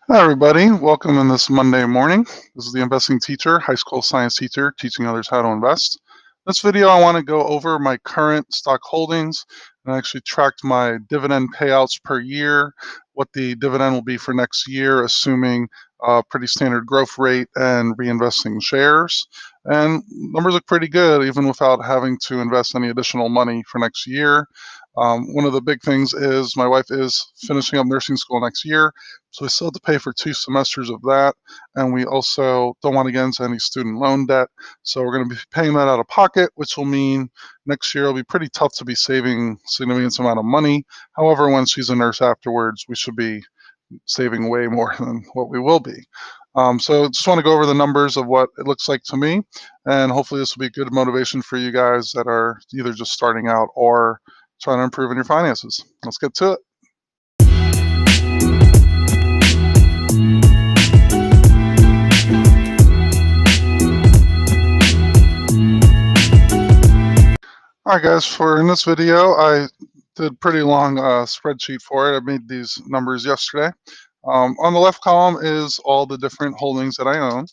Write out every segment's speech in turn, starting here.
Hi everybody, welcome in this Monday morning. This is the investing teacher, high school science teacher, teaching others how to invest. In this video I want to go over my current stock holdings and I actually tracked my dividend payouts per year, what the dividend will be for next year, assuming a pretty standard growth rate and reinvesting shares. And numbers look pretty good even without having to invest any additional money for next year. One of the big things is my wife is finishing up nursing school next year, so we still have to pay for 2 semesters of that, and we also don't want to get into any student loan debt. So we're going to be paying that out of pocket, which will mean next year it'll be pretty tough to be saving a significant amount of money. However, when she's a nurse afterwards, we should be saving way more than what we will be. So just want to go over the numbers of what it looks like to me, and hopefully this will be good motivation for you guys that are either just starting out or trying to improve in your finances. Let's get to it. All right, guys, for in this video, I did pretty long spreadsheet for it. I made these numbers yesterday. On the left column is all the different holdings that I own.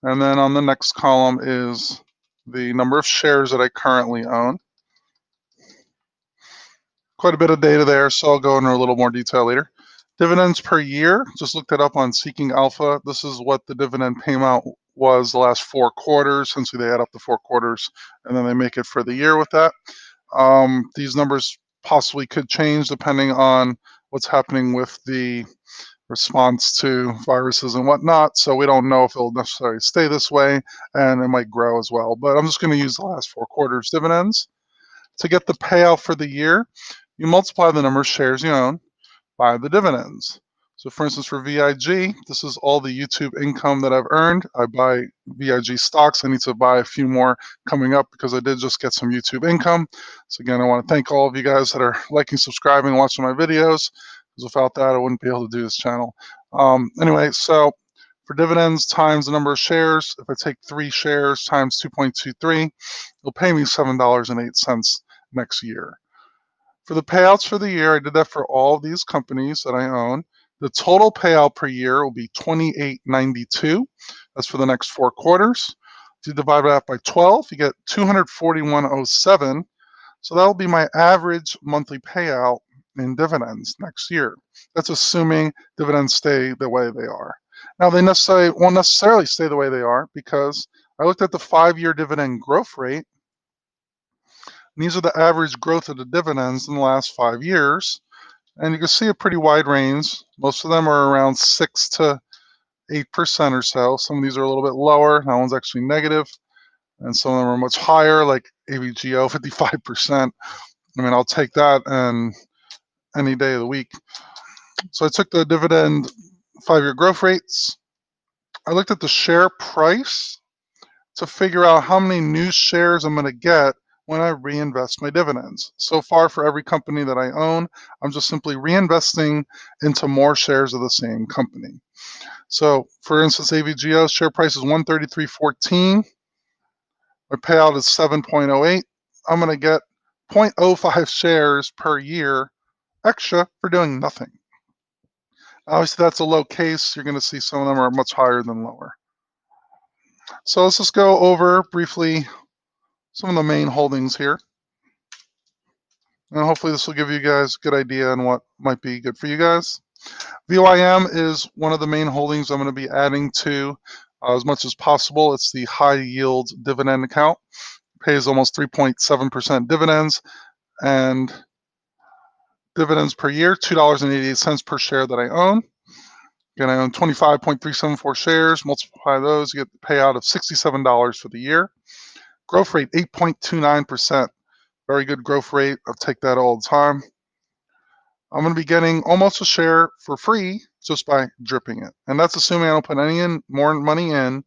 And then on the next column is the number of shares that I currently own. Quite a bit of data there, so I'll go into a little more detail later. Dividends per year, just looked it up on Seeking Alpha. This is what the dividend payment was the last 4 quarters. Essentially, they add up the 4 quarters, and then they make it for the year with that. These numbers possibly could change depending on what's happening with the response to viruses and whatnot. So we don't know if it'll necessarily stay this way, and it might grow as well. But I'm just going to use the last 4 quarters dividends. To get the payout for the year, you multiply the number of shares you own by the dividends. So for instance, for VIG, this is all the YouTube income that I've earned. I buy VIG stocks. I need to buy a few more coming up because I did just get some YouTube income. So again, I want to thank all of you guys that are liking, subscribing, watching my videos, because without that, I wouldn't be able to do this channel. Anyway, so for dividends times the number of shares, if I take 3 shares times 2.23, it'll pay me $7.08 next year. For the payouts for the year, I did that for all of these companies that I own. The total payout per year will be $28.92. That's for the next 4 quarters. If you divide that by 12, you get $241.07. So that will be my average monthly payout in dividends next year. That's assuming dividends stay the way they are. Now, they won't necessarily stay the way they are because I looked at the 5-year dividend growth rate. These are the average growth of the dividends in the last 5 years. And you can see a pretty wide range. Most of them are around 6 to 8% or so. Some of these are a little bit lower. That one's actually negative. And some of them are much higher, like AVGO, 55%. I mean, I'll take that and any day of the week. So I took the dividend 5-year growth rates. I looked at the share price to figure out how many new shares I'm going to get when I reinvest my dividends. So far, for every company that I own, I'm just simply reinvesting into more shares of the same company. So for instance, AVGO share price is $133.14. My payout is 7.08. I'm going to get 0.05 shares per year extra for doing nothing. Obviously, that's a low case. You're going to see some of them are much higher than lower. So let's just go over briefly some of the main holdings here. And hopefully this will give you guys a good idea on what might be good for you guys. VYM is one of the main holdings I'm going to be adding to as much as possible. It's the high yield dividend account. It pays almost 3.7% dividends, and dividends per year, $2.88 per share that I own. Again, I own 25.374 shares. Multiply those, you get the payout of $67 for the year. Growth rate, 8.29%. Very good growth rate. I'll take that all the time. I'm going to be getting almost a share for free just by dripping it. And that's assuming I don't put any more money in, and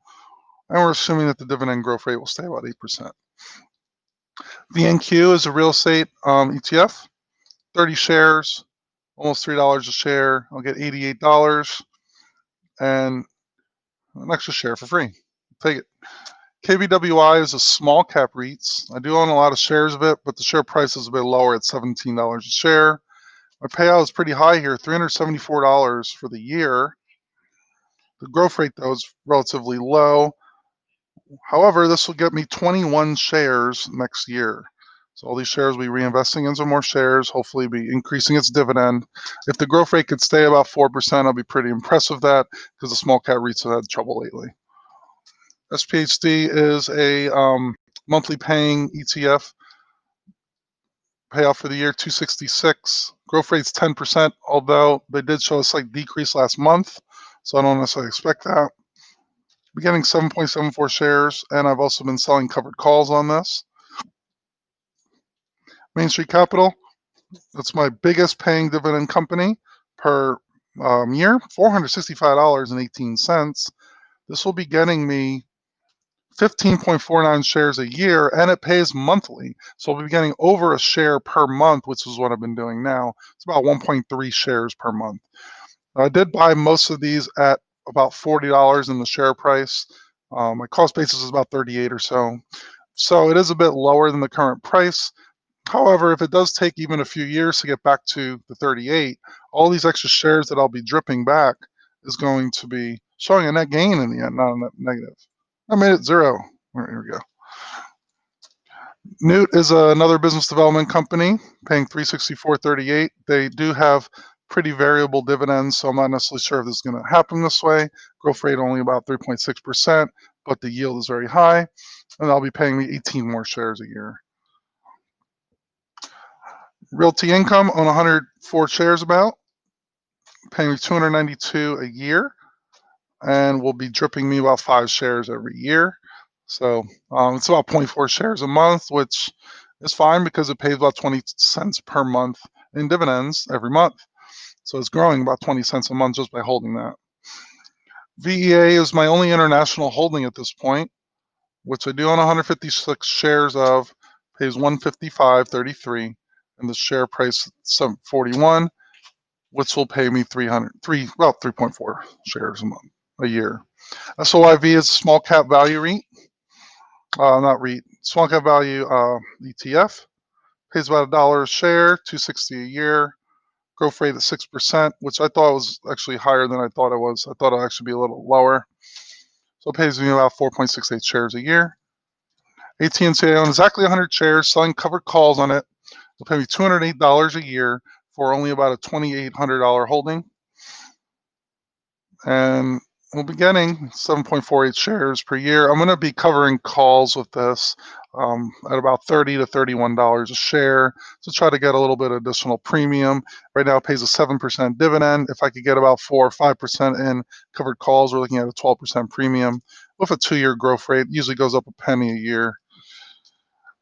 we're assuming that the dividend growth rate will stay about 8%. VNQ is a real estate ETF, 30 shares, almost $3 a share. I'll get $88 and an extra share for free. Take it. KBWI is a small cap REITs. I do own a lot of shares of it, but the share price is a bit lower at $17 a share. My payout is pretty high here, $374 for the year. The growth rate, though, is relatively low. However, this will get me 21 shares next year. So all these shares will be reinvesting into more shares, hopefully be increasing its dividend. If the growth rate could stay about 4%, I'll be pretty impressed with that because the small cap REITs have had trouble lately. SPHD is a monthly paying ETF. Payout for the year, 266. Growth rate's 10%, although they did show a slight decrease last month, so I don't necessarily expect that. We're getting 7.74 shares, and I've also been selling covered calls on this. Main Street Capital, that's my biggest paying dividend company per year, $465.18. This will be getting me 15.49 shares a year, and it pays monthly. So I'll be getting over a share per month, which is what I've been doing now. It's about 1.3 shares per month. I did buy most of these at about $40 in the share price. My cost basis is about 38 or so. So it is a bit lower than the current price. However, if it does take even a few years to get back to the 38, all these extra shares that I'll be dripping back is going to be showing a net gain in the end, not a net negative. I made it zero. Here we go. Newt is another business development company paying $364.38. They do have pretty variable dividends, so I'm not necessarily sure if this is going to happen this way. Growth rate only about 3.6%, but the yield is very high, and they'll be paying me 18 more shares a year. Realty Income, own 104 shares about, paying me $292 a year, and will be dripping me about 5 shares every year. So it's about 0.4 shares a month, which is fine because it pays about 20 cents per month in dividends every month. So it's growing about 20 cents a month just by holding that. VEA is my only international holding at this point, which I do own 156 shares of, pays $155.33, and the share price $7.41, which will pay me about 3.4 shares a year. SOIV is a small cap value REIT. Not REIT, small cap value ETF. Pays about $1 a share, $260 a year. Growth rate at 6%, which I thought was actually higher than I thought it was. I thought it would actually be a little lower. So it pays me about 4.68 shares a year. AT&T, I own exactly 100 shares, selling covered calls on it. It'll pay me $208 a year for only about a $2,800 holding. And we'll be getting 7.48 shares per year. I'm going to be covering calls with this at about $30 to $31 a share to try to get a little bit of additional premium. Right now it pays a 7% dividend. If I could get about 4 or 5% in covered calls, we're looking at a 12% premium with a 2-year growth rate. Usually goes up a penny a year.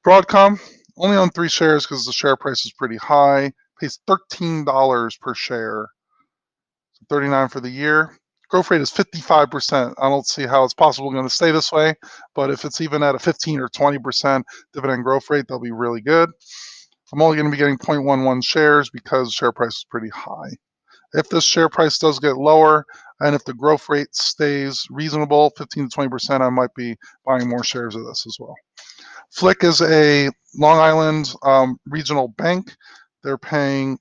Broadcom, only own 3 shares because the share price is pretty high. Pays $13 per share. $39 for the year. Growth rate is 55%. I don't see how it's possible going to stay this way, but if it's even at a 15 or 20% dividend growth rate, they'll be really good. I'm only going to be getting 0.11 shares because the share price is pretty high. If this share price does get lower, and if the growth rate stays reasonable, 15 to 20%, I might be buying more shares of this as well. Flick is a Long Island regional bank. They're paying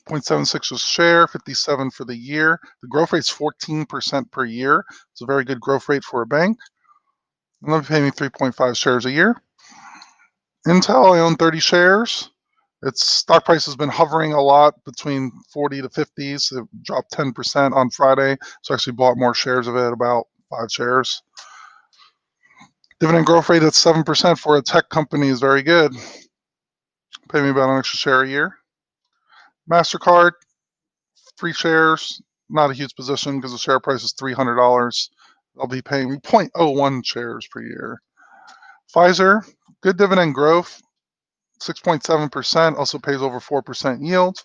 0.76 a share, 57 for the year. The growth rate is 14% per year. It's a very good growth rate for a bank. And they'll be paying me 3.5 shares a year. Intel, I own 30 shares. Its stock price has been hovering a lot between 40 to 50s. It dropped 10% on Friday, so I actually bought more shares of it, about 5 shares. Dividend growth rate at 7% for a tech company is very good. Pay me about an extra share a year. MasterCard, 3 shares, not a huge position because the share price is $300. I'll be paying 0.01 shares per year. Pfizer, good dividend growth, 6.7%, also pays over 4% yield,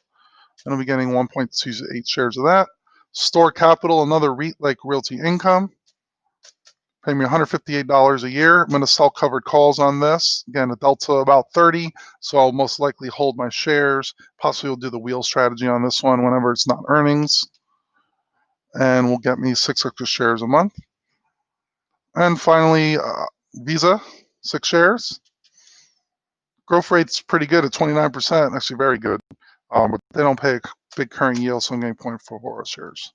and I'll be getting 1.28 shares of that. Store Capital, another REIT like Realty Income, pay me $158 a year. I'm going to sell covered calls on this. Again, a delta about 30, so I'll most likely hold my shares. Possibly will do the wheel strategy on this one whenever it's not earnings. And will get me 6 extra shares a month. And finally, Visa, 6 shares. Growth rate's pretty good at 29%, actually very good. but they don't pay a big current yield, so I'm getting 0.44 shares.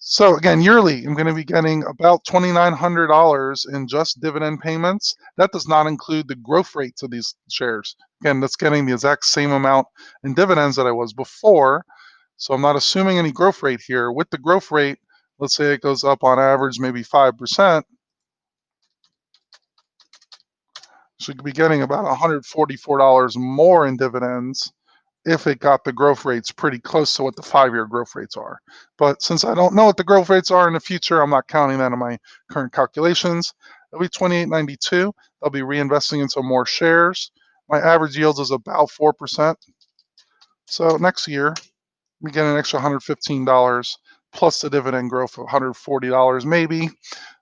So again, yearly, I'm going to be getting about $2,900 in just dividend payments. That does not include the growth rates of these shares. Again, that's getting the exact same amount in dividends that I was before. So I'm not assuming any growth rate here. With the growth rate, let's say it goes up on average maybe 5%, should be getting about $144 more in dividends if it got the growth rates pretty close to what the 5-year growth rates are. But since I don't know what the growth rates are in the future, I'm not counting that in my current calculations. It'll be $28.92. I'll be reinvesting into more shares. My average yield is about 4%. So next year, we get an extra $115 plus the dividend growth of $140 maybe.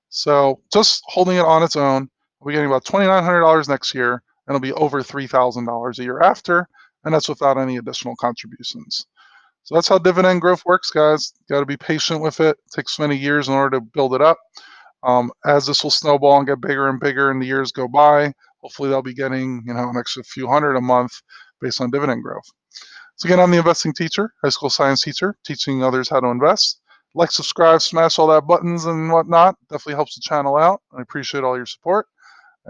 So just holding it on its own, we're getting about $2,900 next year, and it'll be over $3,000 a year after, and that's without any additional contributions. So that's how dividend growth works, guys. Got to be patient with it. It takes many years in order to build it up. As this will snowball and get bigger and bigger and the years go by, hopefully they'll be getting an extra few hundred a month based on dividend growth. So again, I'm the investing teacher, high school science teacher, teaching others how to invest. Like, subscribe, smash all that buttons and whatnot. Definitely helps the channel out. I appreciate all your support.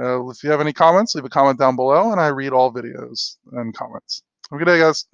If you have any comments, leave a comment down below, and I read all videos and comments. Have a good day, guys.